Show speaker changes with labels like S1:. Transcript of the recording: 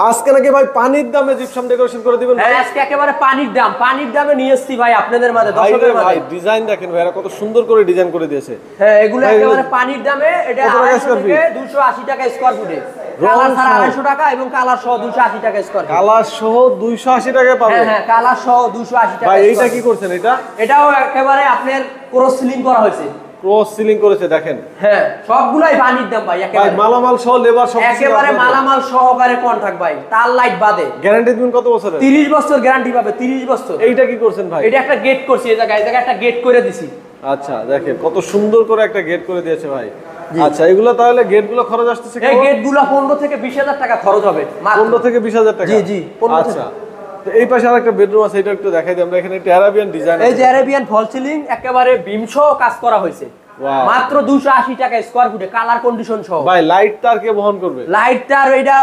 S1: আজকে নাকি ভাই পানির দামে জিপসাম ডেকোরেশন করে দিবেন ভাই?
S2: হ্যাঁ আজকে একেবারে পানির দামে নিয়ে এসেছি ভাই আপনাদের মাঝে, দর্শকদের মাঝে।
S1: ভাই ডিজাইন দেখেন ভাই, এরা কত সুন্দর করে ডিজাইন করে দিয়েছে।
S2: হ্যাঁ এগুলো একেবারে পানির দামে, এটা 250 থেকে 280 টাকা স্কয়ার ফুটে, কালার ছাড়া 250 টাকা এবং কালার সহ 280 টাকা স্কয়ার ফুট।
S1: কালার সহ 280 টাকায় পাবেন?
S2: হ্যাঁ হ্যাঁ কালার সহ 280 টাকা।
S1: ভাই এইটা কি করছেন?
S2: এটাও একেবারে আপনার ক্রস সিলিং করা হয়েছে,
S1: ক্রস সিলিং করেছে দেখেন।
S2: হ্যাঁ সবগুলাই পানির দাম ভাই, একেবারে
S1: মালামাল সহ লেবার সব
S2: একেবারে মালামাল সহকারে কন্ট্রাক্ট ভাই, তার লাইট বাদে।
S1: গ্যারান্টি দিবেন কত বছরের?
S2: 30 বছর গ্যারান্টি পাবে, 30 বছর।
S1: এইটা কি করছেন ভাই?
S2: এটা একটা গেট করছি, এই জায়গায় একটা গেট করে দিছি।
S1: আচ্ছা দেখেন কত সুন্দর করে একটা গেট করে দিয়েছে ভাই। আচ্ছা এগুলো তাহলে গেটগুলো খরচ আসতেছে
S2: এই গেটগুলো 15 থেকে 20,000 টাকা খরচ হবে।
S1: 15 থেকে 20,000 টাকা?
S2: জি জি।
S1: আচ্ছা তো এই পাশে আরেকটা বেডরুম আছে, এটা একটু দেখাই দিই আমরা। এখানে একটা আরাবিয়ান ডিজাইন আছে,
S2: এই যে আরাবিয়ান ফল সিলিং একেবারে বিম সহ কাজ করা হয়েছে, মাত্র 280 টাকা স্কয়ার ফুটে, কালার কন্ডিশন সহ।
S1: ভাই লাইট তার কে বহন করবে?
S2: লাইট তার এটা